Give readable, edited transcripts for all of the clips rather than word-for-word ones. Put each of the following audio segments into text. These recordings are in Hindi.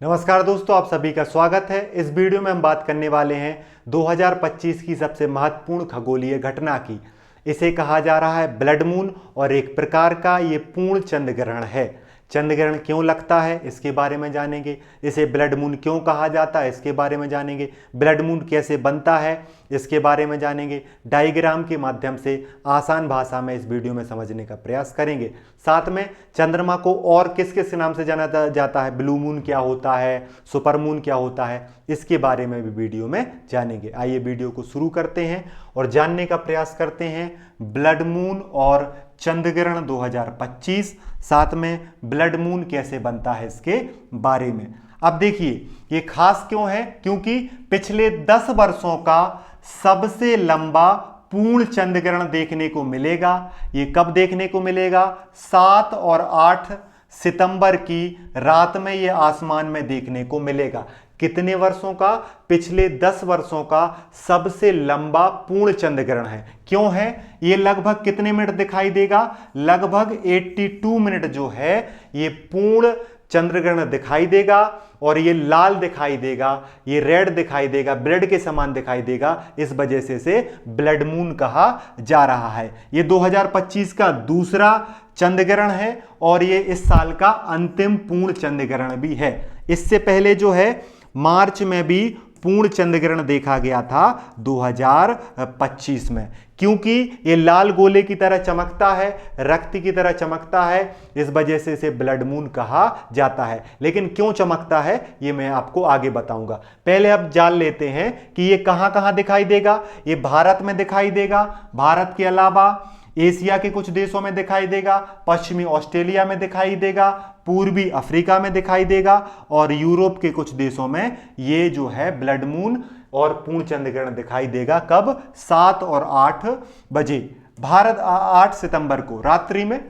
नमस्कार दोस्तों, आप सभी का स्वागत है। इस वीडियो में हम बात करने वाले हैं 2025 की सबसे महत्वपूर्ण खगोलीय घटना की। इसे कहा जा रहा है ब्लड मून और एक प्रकार का ये पूर्ण चंद्र ग्रहण है। चंद्र ग्रहण क्यों लगता है इसके बारे में जानेंगे। इसे ब्लड मून क्यों कहा जाता है इसके बारे में जानेंगे। ब्लड मून कैसे बनता है इसके बारे में जानेंगे। डायग्राम के माध्यम से आसान भाषा में इस वीडियो में समझने का प्रयास करेंगे। साथ में चंद्रमा को और किस किस नाम से जाना जाता है, ब्लू मून क्या होता है, सुपर मून क्या होता है, इसके बारे में भी वीडियो में जानेंगे। आइए वीडियो को शुरू करते हैं और जानने का प्रयास करते हैं ब्लड मून और चंद्र ग्रहण 2025, साथ में ब्लड मून कैसे बनता है इसके बारे में। अब देखिए ये खास क्यों है, क्योंकि पिछले 10 वर्षों का सबसे लंबा पूर्ण चंद्र ग्रहण देखने को मिलेगा। ये कब देखने को मिलेगा? 7 और 8 सितंबर की रात में ये आसमान में देखने को मिलेगा। कितने वर्षों का? पिछले 10 वर्षों का सबसे लंबा पूर्ण चंद्र ग्रहण है। क्यों है? ये लगभग कितने मिनट दिखाई देगा? लगभग 82 मिनट जो है ये पूर्ण चंद्र ग्रहण दिखाई देगा और ये लाल दिखाई देगा, ये रेड दिखाई देगा, ब्लड के समान दिखाई देगा। इस वजह से इसे ब्लड मून कहा जा रहा है। ये 2025 का दूसरा चंद्र ग्रहण है और ये इस साल का अंतिम पूर्ण चंद्र ग्रहण भी है। इससे पहले जो है मार्च में भी पूर्ण चंद्र ग्रहण देखा गया था 2025 में। क्योंकि ये लाल गोले की तरह चमकता है, रक्त की तरह चमकता है, इस वजह से इसे ब्लड मून कहा जाता है। लेकिन क्यों चमकता है ये मैं आपको आगे बताऊंगा। पहले अब जान लेते हैं कि ये कहां कहां दिखाई देगा। ये भारत में दिखाई देगा, भारत के अलावा एशिया के कुछ देशों में दिखाई देगा, पश्चिमी ऑस्ट्रेलिया में दिखाई देगा, पूर्वी अफ्रीका में दिखाई देगा और यूरोप के कुछ देशों में ये जो है ब्लड मून और पूर्ण चंद्र ग्रहण दिखाई देगा। कब? 7 और 8 बजे। भारत 8 सितंबर को रात्रि में।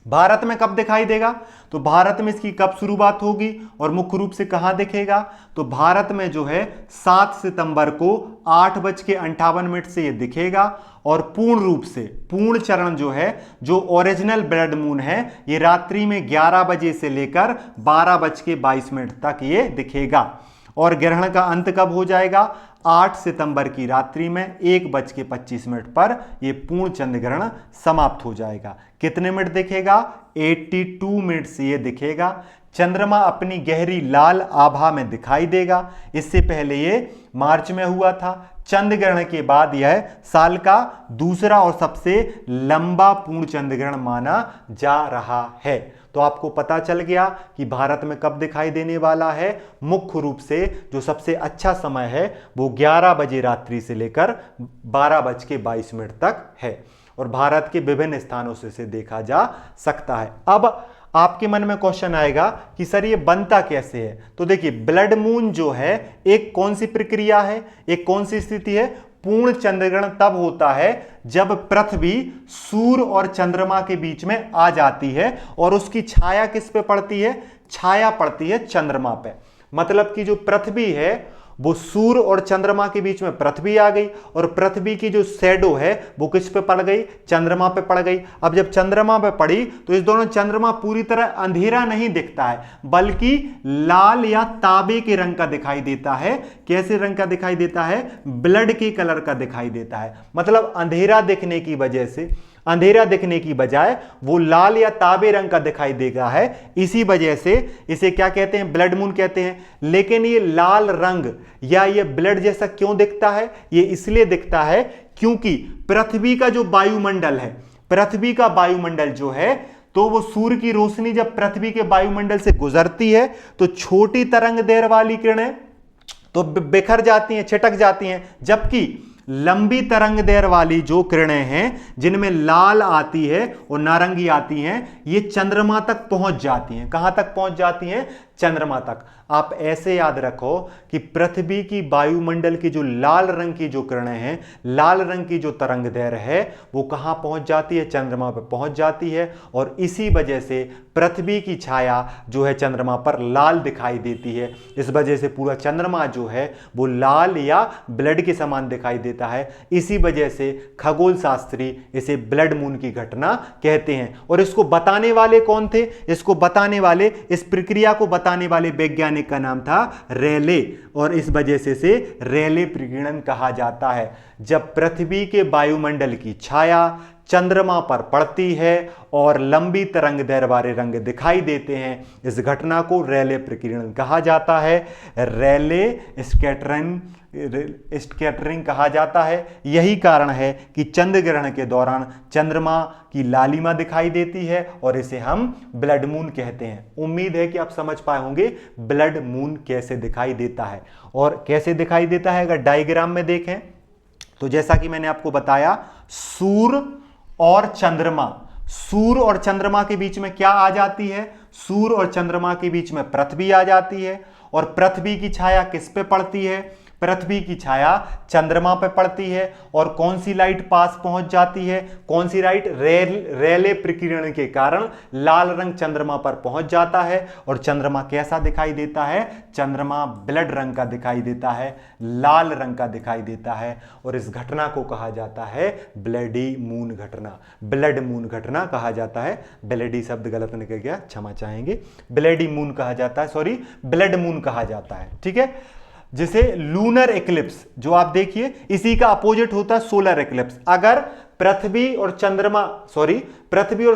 भारत में कब दिखाई देगा? तो भारत में इसकी कब शुरुआत होगी और मुख्य रूप से कहां दिखेगा? तो भारत में जो है 7 सितंबर को 8:58 से ये दिखेगा और पूर्ण रूप से पूर्ण चरण जो है, जो ओरिजिनल ब्लड मून है, ये रात्रि में 11 बजे से लेकर 12:22 तक ये दिखेगा। और ग्रहण का अंत कब हो जाएगा? 8 सितंबर की रात्रि में 1:25 पर यह पूर्ण चंद्र ग्रहण समाप्त हो जाएगा। कितने मिनट दिखेगा? 82 मिनट से यह दिखेगा। चंद्रमा अपनी गहरी लाल आभा में दिखाई देगा। इससे पहले यह मार्च में हुआ था। चंद्र ग्रहण के बाद यह साल का दूसरा और सबसे लंबा पूर्ण चंद्र ग्रहण माना जा रहा है। तो आपको पता चल गया कि भारत में कब दिखाई देने वाला है। मुख्य रूप से जो सबसे अच्छा समय है वो 11 बजे रात्रि से लेकर 12:22 तक है और भारत के विभिन्न स्थानों से इसे देखा जा सकता है। अब आपके मन में क्वेश्चन आएगा कि सर ये बनता कैसे है। तो देखिए ब्लड मून जो है एक कौन सी प्रक्रिया है, एक कौन सी स्थिति है? पूर्ण चंद्र ग्रहण तब होता है जब पृथ्वी सूर्य और चंद्रमा के बीच में आ जाती है और उसकी छाया किस पे पड़ती है? छाया पड़ती है चंद्रमा पे। मतलब कि जो पृथ्वी है वो सूर्य और चंद्रमा के बीच में पृथ्वी आ गई और पृथ्वी की जो शैडो है वो किस पे पड़ गई? चंद्रमा पे पड़ गई। अब जब चंद्रमा पे पड़ी तो इस दोनों चंद्रमा पूरी तरह अंधेरा नहीं दिखता है, बल्कि लाल या तांबे के रंग का दिखाई देता है। कैसे रंग का दिखाई देता है? ब्लड के कलर का दिखाई देता है। मतलब अंधेरा दिखने की वजह से, अंधेरा दिखने की बजाय वो लाल या तांबे रंग का दिखाई देगा है। इसी वजह से इसे क्या कहते हैं? ब्लड मून कहते हैं। लेकिन ये लाल रंग या ये ब्लड जैसा क्यों दिखता है? ये इसलिए दिखता है क्योंकि पृथ्वी का जो वायुमंडल है, पृथ्वी का वायुमंडल जो है, तो वो सूर्य की रोशनी जब पृथ्वी के वायुमंडल से गुजरती है तो छोटी तरंग दैर्घ्य वाली किरणें तो बिखर जाती हैं, छिटक जाती हैं, जबकि लंबी तरंग दैर्घ्य वाली जो किरणें हैं जिनमें लाल आती है और नारंगी आती हैं, ये चंद्रमा तक पहुंच जाती हैं। कहां तक पहुंच जाती हैं? चंद्रमा तक। आप ऐसे याद रखो कि पृथ्वी की वायुमंडल की जो लाल रंग की जो किरणें हैं, लाल रंग की जो तरंग दैर्घ्य है वो कहां पहुंच जाती है? चंद्रमा पर पहुंच जाती है और इसी वजह से पृथ्वी की छाया जो है चंद्रमा पर लाल दिखाई देती है। इस वजह से पूरा चंद्रमा जो है वो लाल या ब्लड के समान दिखाई देता है। इसी वजह से खगोल शास्त्री इसे ब्लड मून की घटना कहते हैं। और इसको बताने वाले कौन थे? इसको बताने वाले, इस प्रक्रिया को बताने बताने वाले वैज्ञानिक का नाम था रेले, और इस वजह से इसे रेले प्रकीर्णन कहा जाता है। जब पृथ्वी के वायुमंडल की छाया चंद्रमा पर पड़ती है और लंबी तरंगदैर्घ्य वाले रंग दिखाई देते हैं, इस घटना को रेले प्रकीर्णन कहा जाता है। रेले स्कैटरिंग कहा जाता है। यही कारण है कि चंद्र ग्रहण के दौरान चंद्रमा की लालिमा दिखाई देती है और इसे हम ब्लड मून कहते हैं। उम्मीद है कि आप समझ पाए होंगे ब्लड मून कैसे दिखाई देता है। और कैसे दिखाई देता है, अगर डायग्राम में देखें तो जैसा कि मैंने आपको बताया, सूर्य और चंद्रमा के बीच में क्या आ जाती है, सूर्य और चंद्रमा के बीच में पृथ्वी आ जाती है, और पृथ्वी की छाया किस पे पड़ती है, पृथ्वी की छाया चंद्रमा पे पड़ती है। और कौन सी लाइट पास पहुंच जाती है, कौन सी लाइट, रेले प्रकीर्णन के कारण लाल रंग चंद्रमा पर पहुंच जाता है और चंद्रमा कैसा दिखाई देता है, चंद्रमा ब्लड रंग का दिखाई देता है, लाल रंग का दिखाई देता है। और इस घटना को कहा जाता है ब्लडी मून घटना, ब्लड मून घटना कहा जाता है। ब्लडी शब्द गलत निकल गया, क्षमा चाहेंगे, ब्लडी मून कहा जाता है, सॉरी ब्लड मून कहा जाता है। ठीक है, जिसे लूनर इक्लिप्स, जो आप देखिए इसी का अपोजिट होता है सोलर इक्लिप्स। अगर पृथ्वी और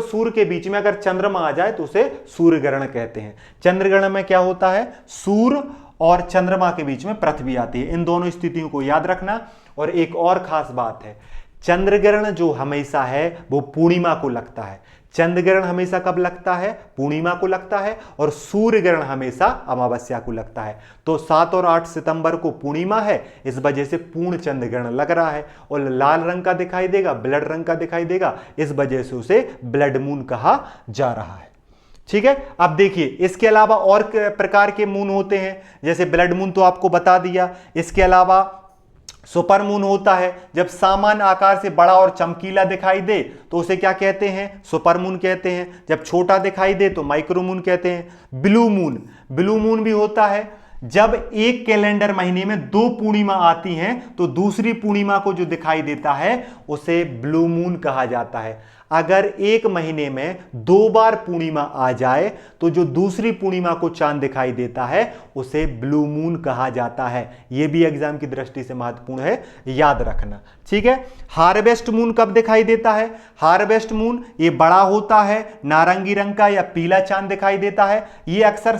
सूर्य के बीच में अगर चंद्रमा आ जाए तो उसे सूर्य ग्रहण कहते हैं। चंद्र ग्रहण में क्या होता है, सूर्य और चंद्रमा के बीच में पृथ्वी आती है। इन दोनों स्थितियों को याद रखना। और एक और खास बात है, चंद्र ग्रहण जो हमेशा है वो पूर्णिमा को लगता है। चंद्र ग्रहण हमेशा कब लगता है, पूर्णिमा को लगता है, और सूर्य ग्रहण हमेशा अमावस्या को लगता है। तो 7 और 8 सितंबर को पूर्णिमा है, इस वजह से पूर्ण चंद्र ग्रहण लग रहा है और लाल रंग का दिखाई देगा, ब्लड रंग का दिखाई देगा, इस वजह से उसे ब्लड मून कहा जा रहा है। ठीक है, अब देखिए इसके अलावा और प्रकार के मून होते हैं, जैसे ब्लड मून तो आपको बता दिया। इसके अलावा सुपर मून होता है, जब सामान्य आकार से बड़ा और चमकीला दिखाई दे तो उसे क्या कहते हैं, सुपर मून कहते हैं। जब छोटा दिखाई दे तो माइक्रो मून कहते हैं। ब्लू मून भी होता है, जब एक कैलेंडर महीने में 2 पूर्णिमा आती हैं तो दूसरी पूर्णिमा को जो दिखाई देता है उसे ब्लू मून कहा जाता है। अगर एक महीने में 2 बार पूर्णिमा आ जाए तो जो दूसरी पूर्णिमा को चांद दिखाई देता है उसे ब्लू मून कहा जाता है। यह भी एग्जाम की दृष्टि से महत्वपूर्ण है, याद रखना। ठीक है, हार्वेस्ट मून कब दिखाई देता है, हार्वेस्ट मून ये बड़ा होता है, नारंगी रंग का या पीला चांद दिखाई देता है। ये अक्सर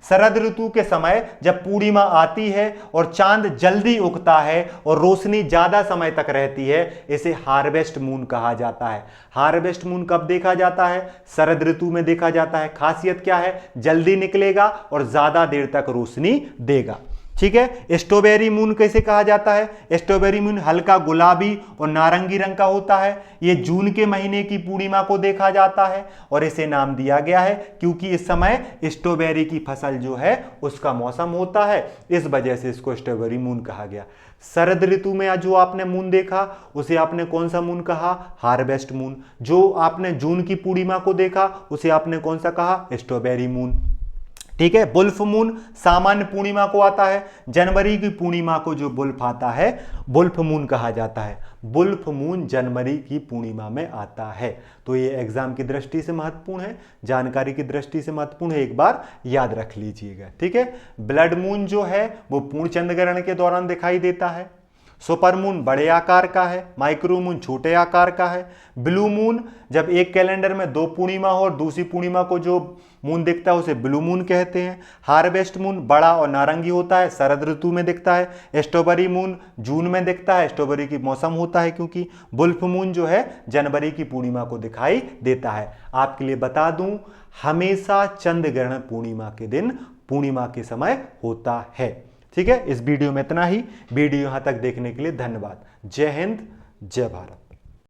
शरद ऋतु के समय जब पूर्णिमा आती है और चांद जल्दी उगता है और रोशनी ज्यादा समय तक रहती है, इसे हार्वेस्ट मून कहा जाता है। हार्वेस्ट मून कब देखा जाता है, शरद ऋतु में देखा जाता है। खासियत क्या है, जल्दी निकलेगा और ज्यादा देर तक रोशनी देगा। ठीक है, स्ट्रॉबेरी मून कैसे कहा जाता है, स्ट्रॉबेरी मून हल्का गुलाबी और नारंगी रंग का होता है। यह जून के महीने की पूर्णिमा को देखा जाता है और इसे नाम दिया गया है क्योंकि इस समय स्ट्रॉबेरी की फसल जो है उसका मौसम होता है, इस वजह से इसको स्ट्रॉबेरी मून कहा गया। शरद ऋतु में जो आपने मून देखा उसे आपने कौन सा मून कहा, हार्वेस्ट मून। जो आपने जून की पूर्णिमा को देखा उसे आपने कौन सा कहा, स्ट्रॉबेरी मून। ठीक है, बुल्फ मून सामान्य पूर्णिमा को आता है, जनवरी की पूर्णिमा को जो बुल्फ आता है बुल्फ मून कहा जाता है। बुल्फ मून जनवरी की पूर्णिमा में आता है। तो ये एग्जाम की दृष्टि से महत्वपूर्ण है, जानकारी की दृष्टि से महत्वपूर्ण है, एक बार याद रख लीजिएगा। ठीक है, ब्लड मून जो है वो पूर्ण चंद्र ग्रहण के दौरान दिखाई देता है। सुपर मून बड़े आकार का है, माइक्रो मून छोटे आकार का है। ब्लू मून जब एक कैलेंडर में 2 पूर्णिमा हो और दूसरी पूर्णिमा को जो मून दिखता है उसे ब्लू मून कहते हैं। हार्वेस्ट मून बड़ा और नारंगी होता है, शरद ऋतु में दिखता है। स्ट्रॉबेरी मून जून में दिखता है, स्ट्रॉबेरी की मौसम होता है क्योंकि। बुल्फ मून जो है जनवरी की पूर्णिमा को दिखाई देता है। आपके लिए बता दूं, हमेशा चंद्र ग्रहण पूर्णिमा के दिन, पूर्णिमा के समय होता है। ठीक है, इस वीडियो में इतना ही। वीडियो यहां तक देखने के लिए धन्यवाद। जय हिंद, जय भारत।